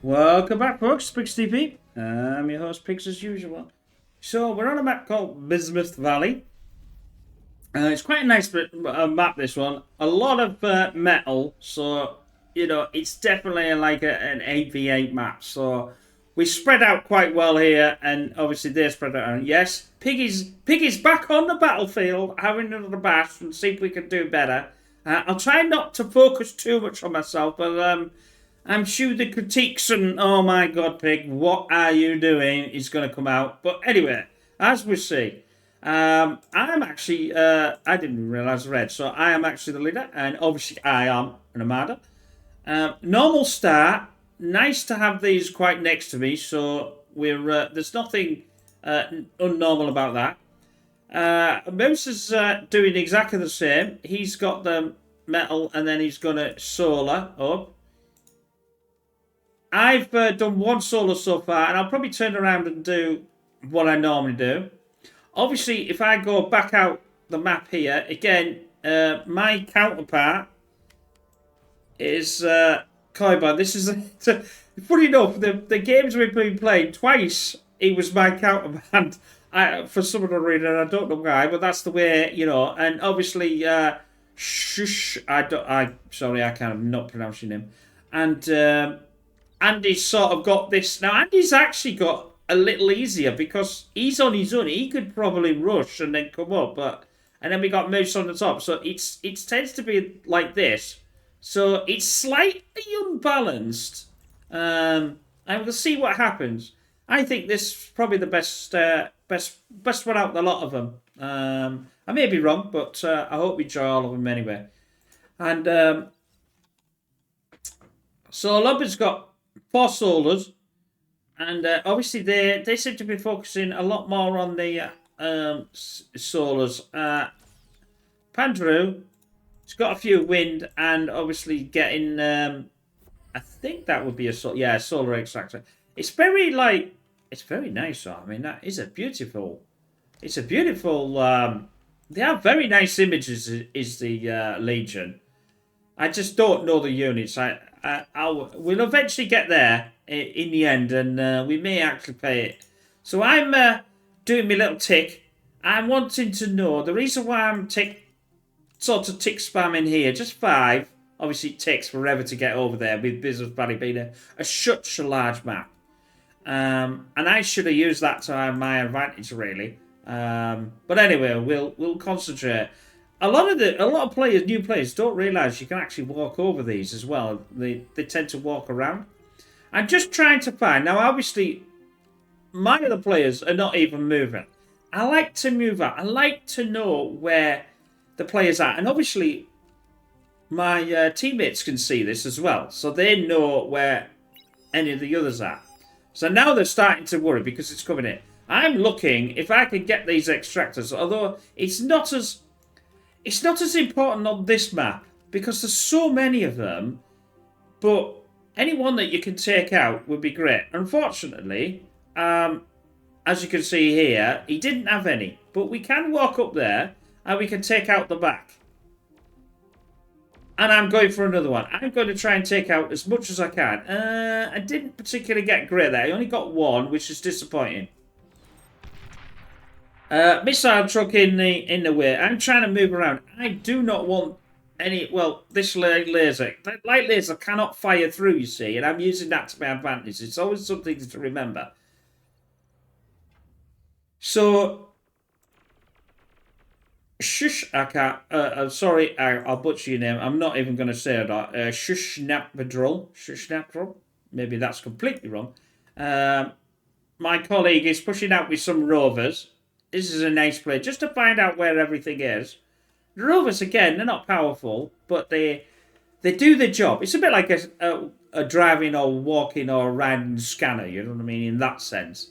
Welcome back, folks. Pigs TV. I'm your host, Pigs, as usual. So, we're on a map called Bismuth Valley. It's quite a nice map, this one. A lot of metal, so, it's definitely like an 8v8 map. So, we spread out quite well here, and obviously they're spread out. And yes, Piggy's back on the battlefield, having another bash, and see if we can do better. I'll try not to focus too much on myself, but I'm sure the critiques and oh my god, Pig, what are you doing is going to come out. But anyway, as we see, I'm actually, I didn't realize red, so I am actually the leader, and obviously I am an Armada. Normal start, nice to have these quite next to me, so there's nothing unnormal about that. Moose is doing exactly the same. He's got the metal, and then he's going to solar up. I've done one solo so far, and I'll probably turn around and do what I normally do. Obviously, if I go back out the map here, again, my counterpart is Koiba. This is, funny enough, the games we've been playing, twice he was my counterpart. For some other reason, I don't know why, but that's the way, and obviously, sorry, I can't, I'm not pronouncing him. And, Andy's sort of got this. Now, Andy's actually got a little easier because he's on his own. He could probably rush and then come up, and then we got Moose on the top. So it tends to be like this. So it's slightly unbalanced. And we'll see what happens. I think this is probably the best one out of the lot of them. I may be wrong, but I hope we enjoy all of them anyway. And so Lumber's got 4 solars, and obviously they seem to be focusing a lot more on the solars. Pandrew, he's got a few wind, and obviously getting. I think that would be a solar extractor. It's very it's very nice. I mean, that is a beautiful. It's a beautiful. They have very nice images. Is the Legion? I just don't know the units. We'll eventually get there in the end, and we may actually play it. So I'm doing my little tick. I'm wanting to know the reason why I'm tick spamming here. Just 5. Obviously, it takes forever to get over there with Bismuth Valley being such a large map. And I should have used that to my advantage, really. But anyway, we'll concentrate. A lot of players, new players, don't realise you can actually walk over these as well. They tend to walk around. I'm just trying to find. Now, obviously, my other players are not even moving. I like to move out. I like to know where the players are. And obviously, my teammates can see this as well. So they know where any of the others are. So now they're starting to worry because it's coming in. I'm looking if I can get these extractors. Although it's not as important on this map because there's so many of them, but any one that you can take out would be great. Unfortunately, as you can see here, he didn't have any, but we can walk up there and we can take out the back. And I'm going for another one. I'm going to try and take out as much as I can. I didn't particularly get great there. I only got 1, which is disappointing. Missile truck in the way. I'm trying to move around. I do not want any. Well, this light laser. That light laser cannot fire through, you see, and I'm using that to my advantage. It's always something to remember. So, shush, I can't. I'm sorry, I'll butcher your name. I'm not even going to say that. Shushnapdrol. Maybe that's completely wrong. My colleague is pushing out with some rovers. This is a nice play, just to find out where everything is. The rovers, again, they're not powerful, but they do the job. It's a bit like a driving or walking or riding scanner, you know what I mean, in that sense.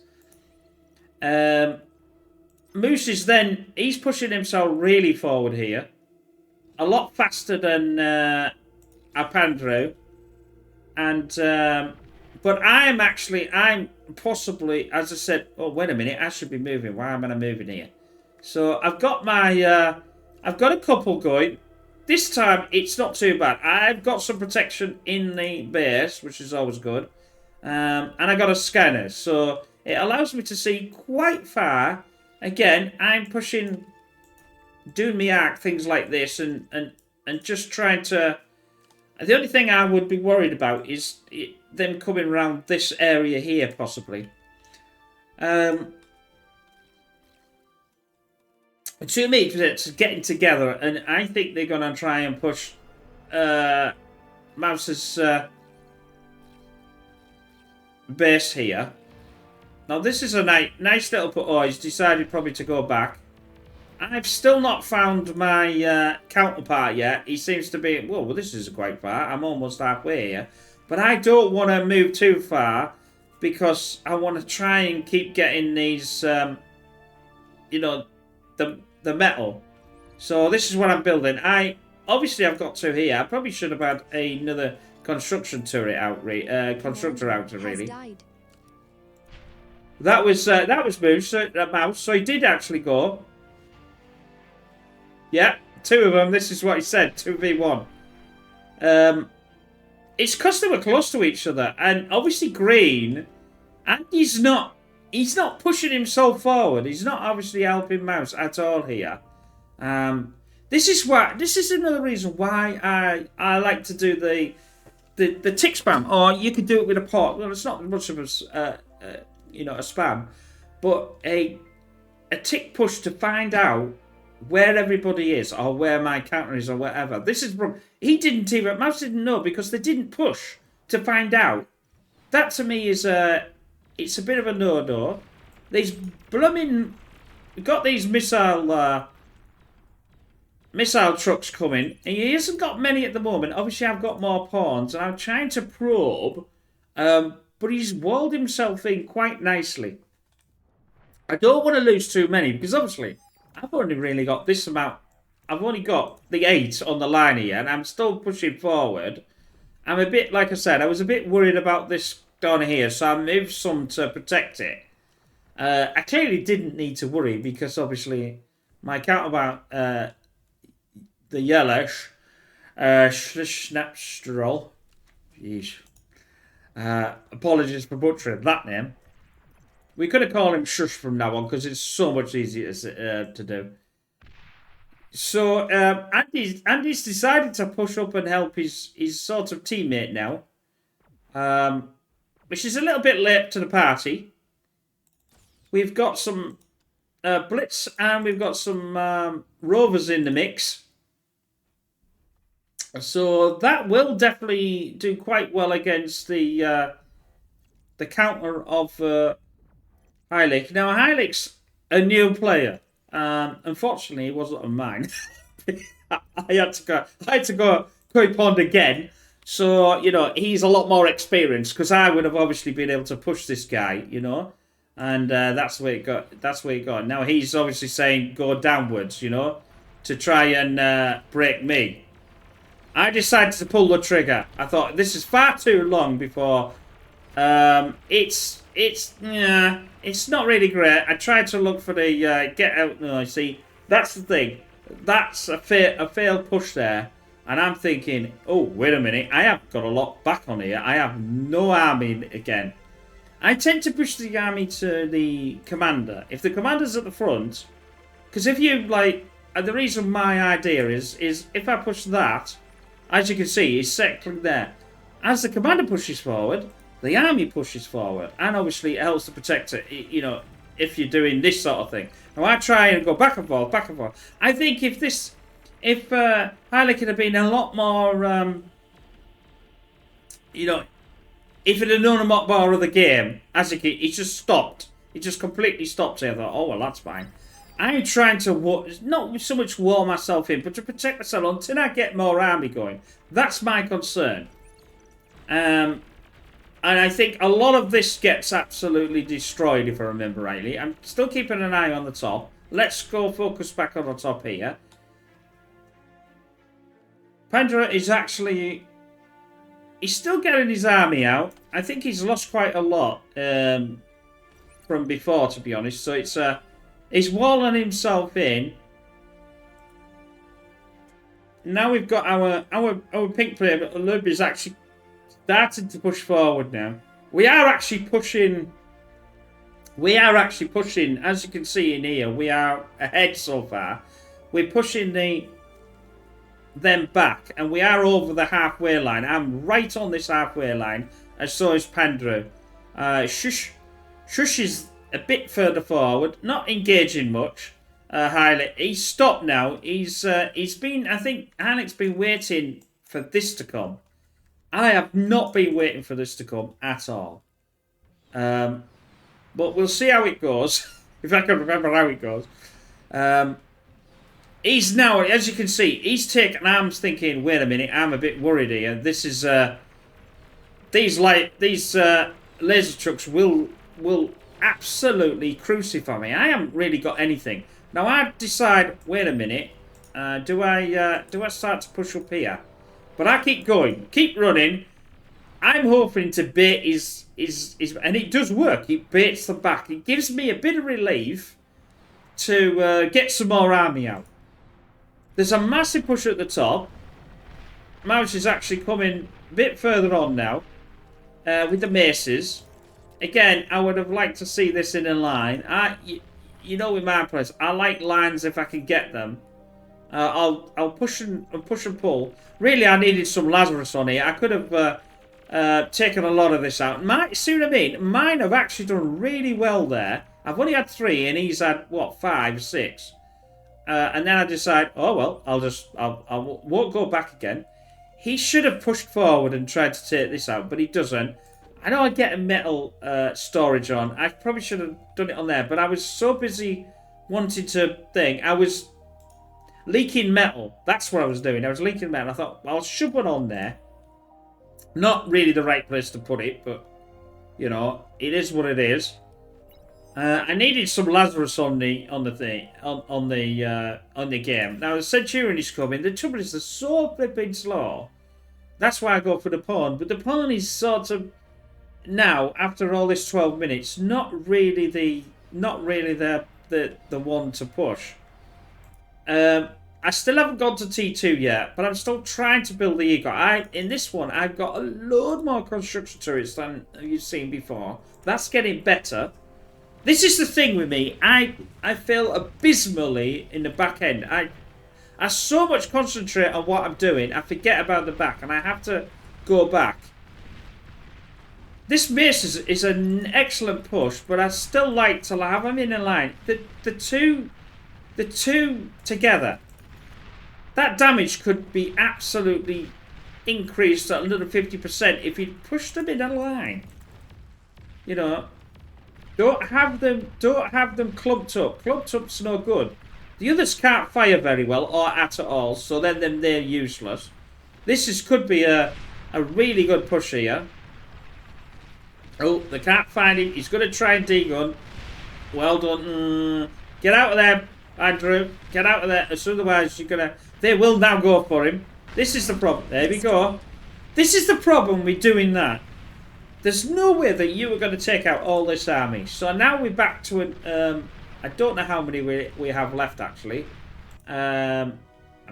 Moose is then, he's pushing himself really forward here. A lot faster than Apandrew. And... But I'm possibly, as I said, oh, wait a minute, I should be moving. Why am I moving here? So I've got I've got a couple going. This time, it's not too bad. I've got some protection in the base, which is always good. And I got a scanner, so it allows me to see quite far. Again, I'm pushing, doing me arc, things like this, and just trying to. The only thing I would be worried about is them coming around this area here, possibly. 2 meters getting together, and I think they're going to try and push Mouse's base here. Now, this is a nice little put. Oh, he's decided probably to go back. I've still not found my counterpart yet. He seems to be... Well, this is quite far. I'm almost halfway here. But I don't want to move too far because I want to try and keep getting these, you know, the metal. So this is what I'm building. Obviously, I've got two here. I probably should have had another construction turret out, constructor out, really. That was Mouse. So he did actually go. Yeah, two of them. This is what he said. 2v1. It's because they were close to each other, and obviously Green, and he's not pushing himself forward. He's not obviously helping Mouse at all here. This is another reason why I like to do the tick spam, or you could do it with a pot. Well, it's not much of a spam, but a tick push to find out where everybody is, or where my counter is, or whatever. This is he didn't even, Mouse didn't know because they didn't push to find out. That to me is it's a bit of a no-no. These blooming got these missile trucks coming. He hasn't got many at the moment. Obviously, I've got more pawns, and I'm trying to probe, but he's walled himself in quite nicely. I don't want to lose too many because obviously I've only really got this amount. I've only got the 8 on the line here, and I'm still pushing forward. I'm a bit, like I said, I was a bit worried about this down here, so I moved some to protect it. I clearly didn't need to worry because obviously my counterpart, the yellowish, Snapstrol. Jeez. Apologies for butchering that name. We could have called him Shush from now on because it's so much easier to do. So Andy's decided to push up and help his sort of teammate now, which is a little bit late to the party. We've got some Blitz and we've got some Rovers in the mix. So that will definitely do quite well against the counter of Heilig. Now, Heilig's a new player. Unfortunately, he wasn't on mine. I had to go Koi Pond again. So, he's a lot more experienced because I would have obviously been able to push this guy, and that's where it got. Now he's obviously saying go downwards, to try and break me. I decided to pull the trigger. I thought this is far too long before. It's not really great. I tried to look for the get out. No, see, that's the thing. That's a failed push there. And I'm thinking, oh, wait a minute. I have got a lot back on here. I have no army again. I tend to push the army to the commander. If the commander's at the front, because if you, the reason my idea is if I push that, as you can see, he's settling there. As the commander pushes forward, the army pushes forward. And obviously it helps to protect it, if you're doing this sort of thing. Now I try and go back and forth. I think if Heilig had been a lot more, if it had known a lot more of the game, as he just stopped. He just completely stopped here. I thought, oh, well, that's fine. I'm trying to, not so much wall myself in, but to protect myself until I get more army going. That's my concern. And I think a lot of this gets absolutely destroyed, if I remember rightly. I'm still keeping an eye on the top. Let's go focus back on the top here. Pandora is actually... He's still getting his army out. I think he's lost quite a lot from before, to be honest. So it's he's walling himself in. Now we've got our pink player, but Lub is actually starting to push forward now. We are actually pushing. We are actually pushing, as you can see in here, we are ahead so far. We're pushing them back, and we are over the halfway line. I'm right on this halfway line, and so is Pandrew. Shush is a bit further forward, not engaging much. Highly, he's stopped now. He's been. I think Hanek's been waiting for this to come. I have not been waiting for this to come at all. But we'll see how it goes. If I can remember how it goes. He's now, as you can see, he's taken arms thinking, wait a minute, I'm a bit worried here. This is, these laser trucks will absolutely crucify me. I haven't really got anything. Now I decide, wait a minute, do I start to push up here? But I keep going, keep running. I'm hoping to bait his, and it does work. It baits them back. It gives me a bit of relief to get some more army out. There's a massive push at the top. Mouse is actually coming a bit further on now with the maces. Again, I would have liked to see this in a line. You know, with my place, I like lines if I can get them. I'll push and pull. Really, I needed some Lazarus on here. I could have taken a lot of this out. See what I mean? Mine have actually done really well there. I've only had 3, and he's had what, 5, 6. And then I decide, oh well, I won't go back again. He should have pushed forward and tried to take this out, but he doesn't. I know I get a metal storage on. I probably should have done it on there, but I was so busy wanting to think. I was leaking metal. That's what I was doing. I was leaking metal. I thought, I'll shove one on there. Not really the right place to put it, but you know, it is what it is. I needed some Lazarus on the game. Now the Centurion is coming. The trouble is they're so flipping slow. That's why I go for the pawn. But the pawn is sort of now, after all this 12 minutes, not really the one to push. I still haven't gone to T2 yet, but I'm still trying to build the ego. In this one, I've got a load more construction turrets than you've seen before. That's getting better. This is the thing with me. I fail abysmally in the back end. I so much concentrate on what I'm doing, I forget about the back, and I have to go back. This mace is an excellent push, but I still like to have them in a line. The two together. That damage could be absolutely increased at another 50% if you pushed them in a line. You know, don't have them clumped up. Clumped up's no good. The others can't fire very well or at all, so then they're useless. This could be a really good push here. Oh, they can't find him. He's going to try and degun. Well done. Get out of there, Andrew. Get out of there. Otherwise, you're going to... They will now go for him. This is the problem. There we go. This is the problem with doing that. There's no way that you are going to take out all this army. So now we're back to an... I don't know how many we have left, actually. I'm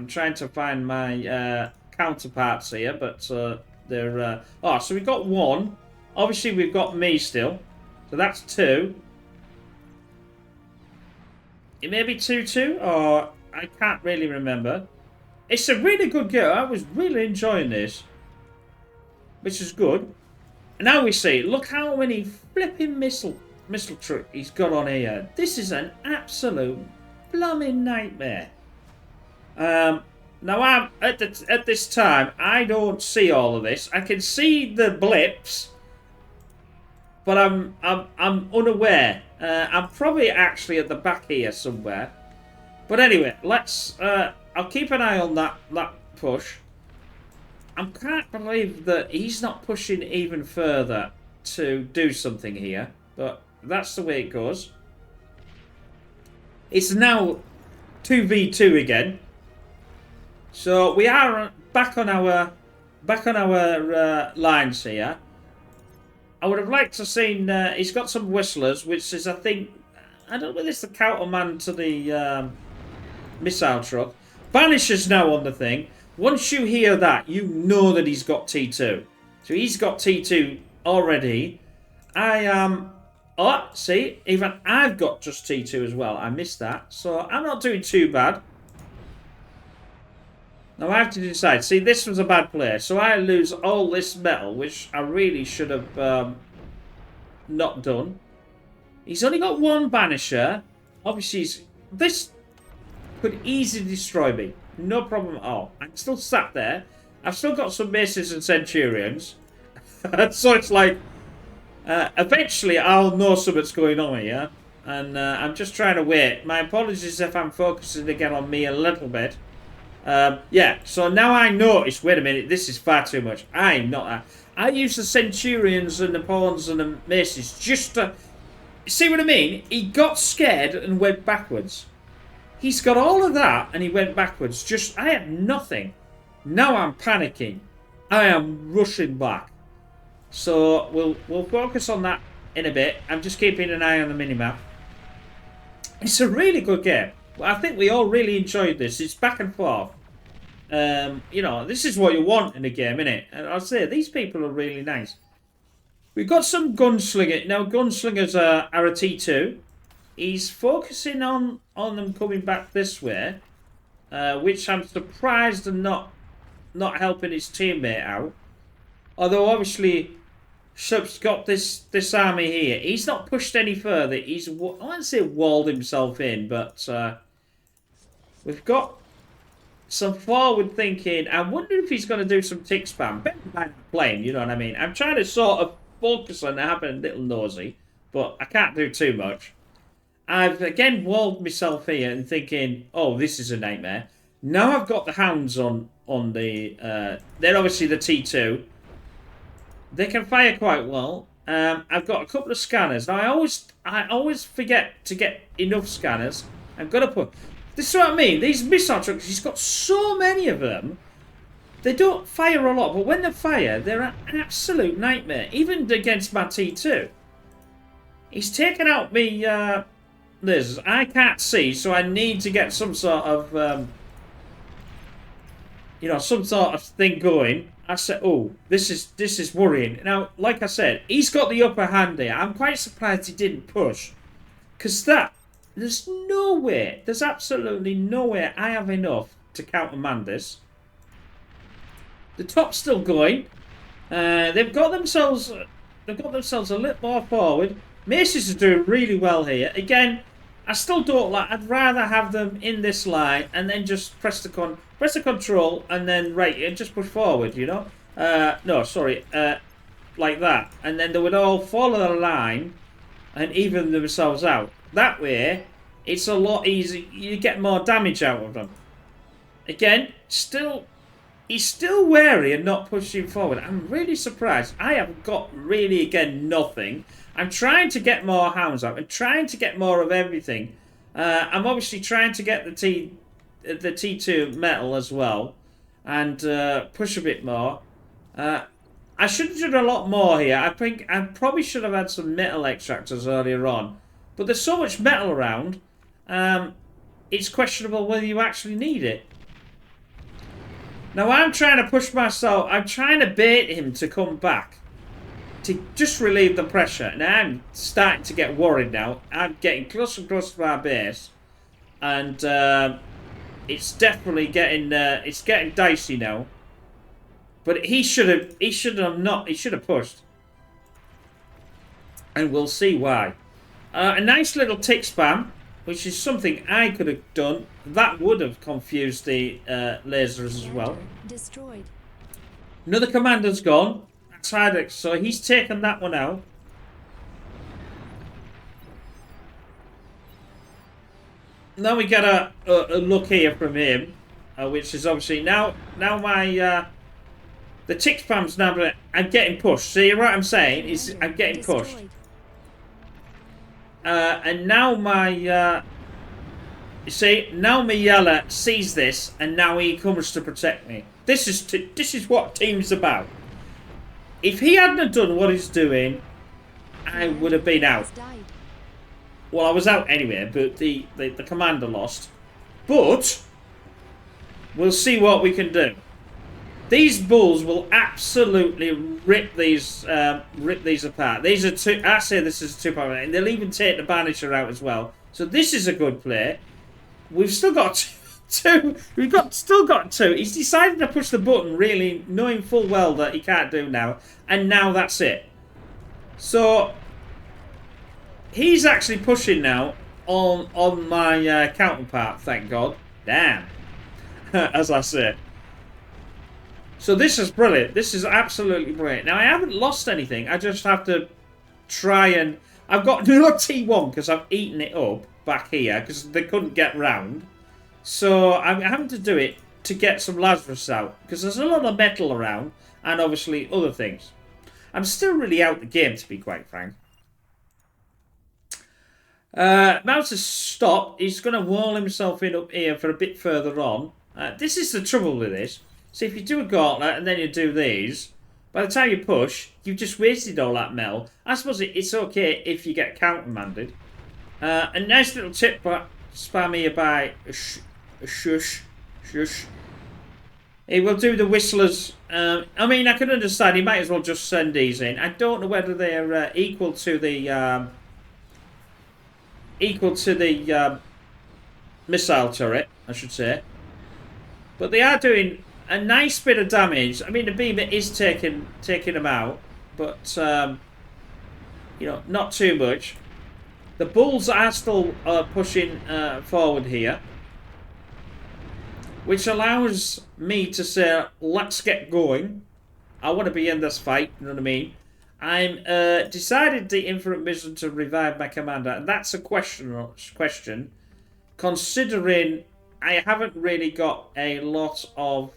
trying to find my counterparts here, but they're... oh, so we've got 1. Obviously, we've got me still. So that's 2. It may be 2-2, or I can't really remember. It's a really good game. I was really enjoying this. Which is good. And now we see, look how many flipping missile truck he's got on here. This is an absolute blooming nightmare. Now I'm at this time, I don't see all of this. I can see the blips, but I'm unaware. I'm probably actually at the back here somewhere. But anyway, let's. I'll keep an eye on that push. I can't believe that he's not pushing even further to do something here, but that's the way it goes. It's now 2v2 again, so we are back on our lines here. I would have liked to have seen. He's got some whistlers, which is, I think, I don't know whether it's the counterman to the missile truck. Banisher's now on the thing. Once you hear that, you know that he's got T2. So he's got T2 already. I am... Oh, see, even I've got just T2 as well. I missed that. So I'm not doing too bad. Now I have to decide. See, this was a bad play. So I lose all this metal, which I really should have not done. He's only got one banisher. Obviously, this could easily destroy me. No problem at all. I'm still sat there. I've still got some maces and centurions. So it's like... eventually, I'll know something's going on here. And I'm just trying to wait. My apologies if I'm focusing again on me a little bit. Yeah, so now I notice, wait a minute, this is far too much. I'm not... I use the centurions and the pawns and the maces just to... See what I mean? He got scared and went backwards. He's got all of that and he went backwards. Just, I had nothing. Now I'm panicking. I am rushing back. So we'll focus on that in a bit. I'm just keeping an eye on the minimap. It's a really good game. I think we all really enjoyed this. It's back and forth. You know, this is what you want in a game, innit? And I'll say, these people are really nice. We've got some gunslinger. Now, gunslingers are a T2. He's focusing on them coming back this way. Which I'm surprised and not helping his teammate out. Although, obviously... Shup's got this army here. He's not pushed any further. He's, I wouldn't say walled himself in, but we've got some forward thinking. I wonder if he's going to do some tick spam. Better than playing, you know what I mean? I'm trying to sort of focus on having a little nosy, but I can't do too much. I've again walled myself here and thinking, oh, this is a nightmare. Now I've got the hounds on the... they're obviously the T2. They can fire quite well. I've got a couple of scanners. Now, I always forget to get enough scanners. I've got to put... This is what I mean. These missile trucks, he's got so many of them. They don't fire a lot, but when they fire, they're an absolute nightmare. Even against my T2. He's taken out me lasers. I can't see, so I need to get some sort of... you know, some sort of thing going. I said, oh, this is worrying. Now, like I said, he's got the upper hand here. I'm quite surprised he didn't push. Because there's no way, there's absolutely no way I have enough to countermand this. The top's still going. They've got themselves a little more forward. Maces are doing really well here. Again, I still don't like, I'd rather have them in this line and then just press the control and then and just push forward, you know? No, sorry, like that. And then they would all follow the line and even themselves out. That way, it's a lot easier. You get more damage out of them. Again, he's still wary and not pushing forward. I'm really surprised. I have got really, again, nothing. I'm trying to get more hounds out. I'm trying to get more of everything. I'm obviously trying to get the T2 metal as well. And push a bit more. I should have done a lot more here. I think I probably should have had some metal extractors earlier on. But there's so much metal around. It's questionable whether you actually need it. Now I'm trying to push myself. I'm trying to bait him to come back. To just relieve the pressure. And I'm starting to get worried now. I'm getting closer and closer to our base. And it's definitely getting it's getting dicey now. But he should have pushed. And we'll see why. A nice little tick spam, which is something I could have done. That would have confused the lasers as well. Destroyed. Another commander's gone. So he's taken that one out. Now we get a look here from him, which is obviously now my the tick spam's now. I'm getting pushed. See what I'm saying? Is I'm getting pushed. And now my you see, now my yeller sees this, and now he comes to protect me. This is what team's about. If he hadn't done what he's doing, I would have been out. Well, I was out anyway, but the commander lost. But we'll see what we can do. These bulls will absolutely rip these apart. These are two. I say this is a 2.1, and they'll even take the banisher out as well. So this is a good play. We've still got two. Still got two. He's decided to push the button, really knowing full well that he can't do now, and now that's it. So he's actually pushing now on my counterpart. Thank God. Damn, as I say. So this is brilliant. This is absolutely brilliant. Now, I haven't lost anything. I just have to try and... I've got no T1 because I've eaten it up back here because they couldn't get round. So I'm having to do it to get some Lazarus out because there's a lot of metal around and obviously other things. I'm still really out the game, to be quite frank. Mouse has stopped. He's going to wall himself in up here for a bit further on. This is the trouble with this. So if you do a gauntlet and then you do these, by the time you push, you've just wasted all that metal. I suppose it's okay if you get countermanded. A nice little tip spam here by Shush. He will do the whistlers. I mean, I can understand. He might as well just send these in. I don't know whether they're equal to the missile turret, I should say. But they are doing a nice bit of damage. I mean, the beam is taking them out, but you know, not too much. The bulls are still pushing forward here, which allows me to say, let's get going. I want to be in this fight, you know what I mean? I'm decided the Infinite Mission to revive my commander, and that's a question, considering I haven't really got a lot of...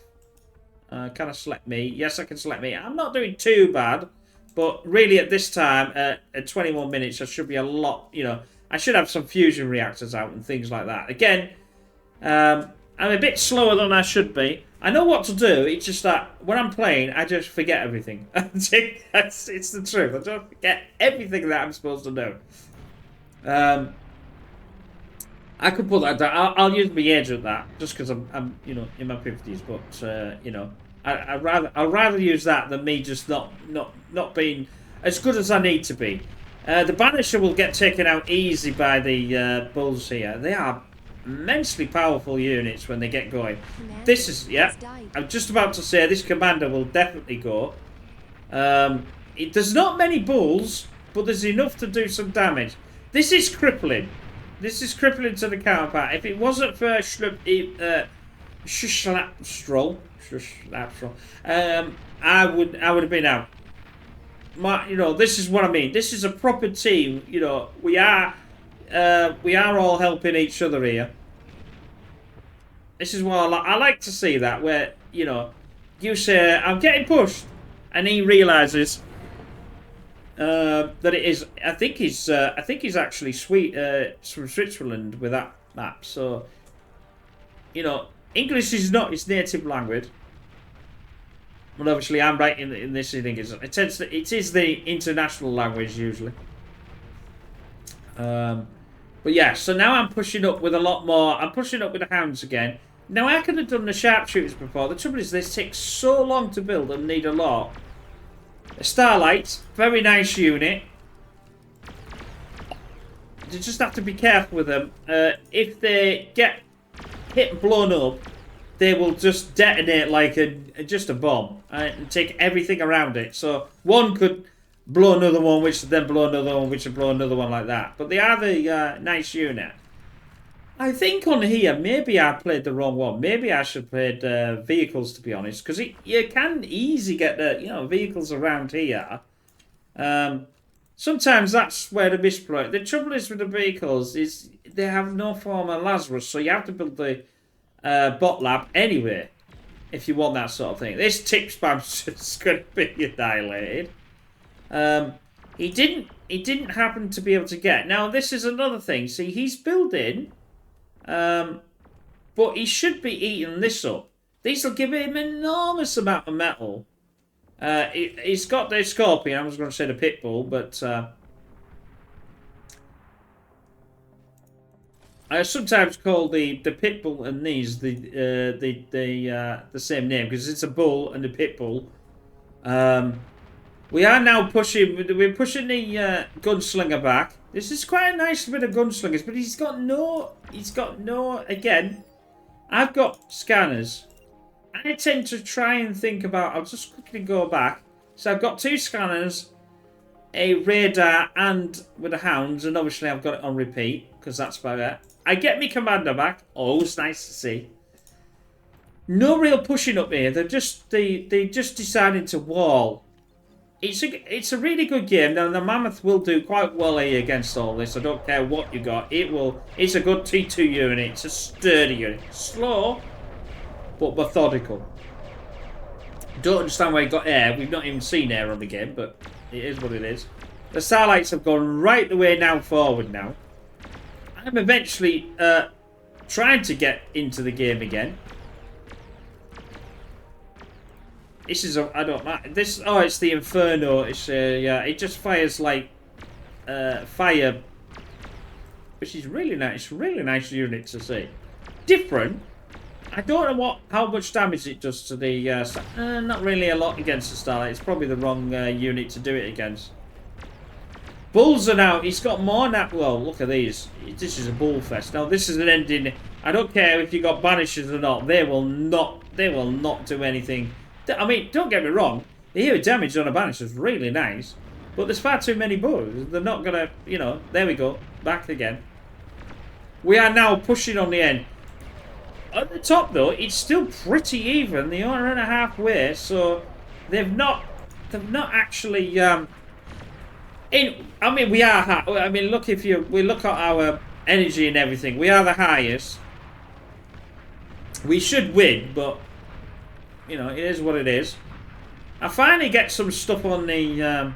can I select me? Yes, I can select me. I'm not doing too bad, but really at this time, at 21 minutes, I should be a lot, you know, I should have some fusion reactors out and things like that. Again, I'm a bit slower than I should be. I know what to do, it's just that when I'm playing, I just forget everything. It's the truth. I don't forget everything that I'm supposed to do. I could put that down. I'll use my age at that, just because I'm you know, in my 50s. But you know, I'd rather use that than me just not being as good as I need to be. The Banisher will get taken out easy by the bulls here. They are immensely powerful units when they get going. Commander, this is I'm just about to say this commander will definitely go. There's not many bulls, but there's enough to do some damage. This is crippling. This is crippling to the counterpart. If it wasn't for Shuslapstrol, I would have been out. You know, this is what I mean. This is a proper team. You know, we are all helping each other here. This is what I like to see, that where, you know, you say I'm getting pushed, and he realizes that it is. I think he's actually from Switzerland with that map. So, you know, English is not his native language. But obviously, I'm right in this. I think it is the international language usually. But yeah, so now I'm pushing up with a lot more. I'm pushing up with the hounds again. Now, I could have done the sharpshooters before. The trouble is, this takes so long to build and need a lot. The Starlights, very nice unit. You just have to be careful with them. If they get hit and blown up, they will just detonate like just a bomb and take everything around it. So one could blow another one, which would then blow another one, which would blow another one like that. But they are the nice unit. I think on here, maybe I played the wrong one. Maybe I should have played vehicles, to be honest, because you can easily get the vehicles around here. Sometimes that's where the misplay. The trouble is with the vehicles is they have no form of Lazarus, so you have to build the bot lab anyway if you want that sort of thing. This tick spam's just going to be annihilated. He didn't happen to be able to get. Now this is another thing. See, he's building. But he should be eating this up. These will give him an enormous amount of metal. He's got the Scorpion. I was going to say the Pitbull, but I sometimes call the pit bull and these the same name because it's a bull and a pit bull. We are now pushing. We're pushing the gunslinger back. This is quite a nice bit of gunslingers, but he's got no. He's got no. Again, I've got scanners. I tend to try and think about. I'll just quickly go back. So I've got 2 scanners, a radar, and with the hounds, and obviously I've got it on repeat because that's about it. I get me commander back. Always nice to see. No real pushing up here. They just decided to wall. It's a really good game. Now the Mammoth will do quite well here against all this. I don't care what you got. It will. It's a good T2 unit. It's a sturdy unit. Slow, but methodical. Don't understand why he got air. We've not even seen air on the game, but it is what it is. The Starlights have gone right the way now forward now. I'm eventually trying to get into the game again. This is I don't like this. Oh, it's the Inferno. It's yeah, it just fires like fire, which is really nice. It's a really nice unit to see. Different. I don't know how much damage it does to the. Not really a lot against the Starlight. It's probably the wrong unit to do it against. Bulls are now. He's got more now. Well, look at these. This is a bull fest. Now this is an ending. I don't care if you got banishers or not. They will not. They will not do anything. I mean, don't get me wrong. The hero damage on a banisher is really nice, but there's far too many bulls. They're not gonna. You know. There we go. Back again. We are now pushing on the end. At the top, though, it's still pretty even. They are in a halfway, so they've not actually. I mean, we are. I mean, look we look at our energy and everything. We are the highest. We should win, but you know, it is what it is. I finally get some stuff on the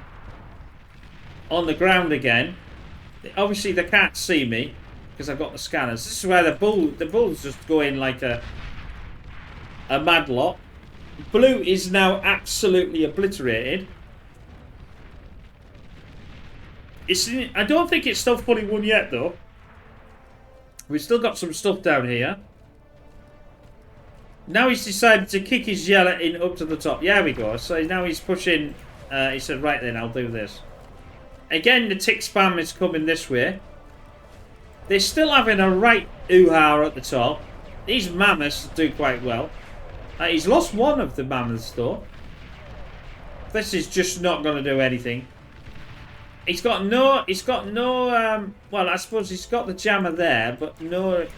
ground again. Obviously, they can't see me because I've got the scanners. This is where the bulls just go in like a mad lot. Blue is now absolutely obliterated. I don't think it's still fully won yet, though. We've still got some stuff down here. Now he's decided to kick his yellow in up to the top. Yeah, we go. So now he's pushing. He said, right then, I'll do this. Again, the tick spam is coming this way. They're still having a right hoo-ha at the top. These mammoths do quite well. He's lost one of the mammoths, though. This is just not going to do anything. He's got no, well, I suppose he's got the jammer there, but no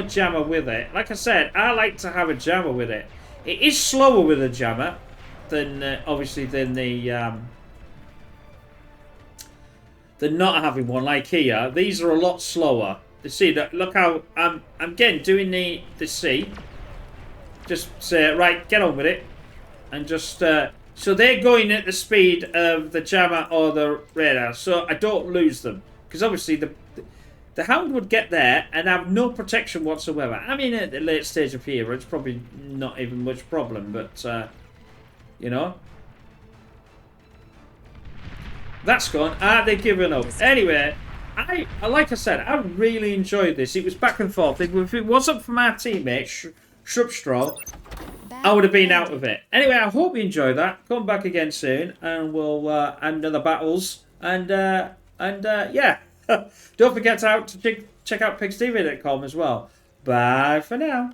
jammer with it. Like I said, I like to have a jammer with it. It is slower with a jammer than, obviously, than not having one. Like here, these are a lot slower. You see that? Look how I'm again doing the C. Just say right, get on with it, and just so they're going at the speed of the jammer or the radar, so I don't lose them because obviously the hound would get there and have no protection whatsoever. I mean, at the late stage of hero, it's probably not even much problem, but you know, that's gone. Are they giving up? Anyway, like I said, I really enjoyed this. It was back and forth. If it wasn't for my teammate Shrubstraw, I would have been out of it. Anyway, I hope you enjoyed that. Come back again soon, and we'll end other battles. And yeah, don't forget to check out pigstv.com as well. Bye for now.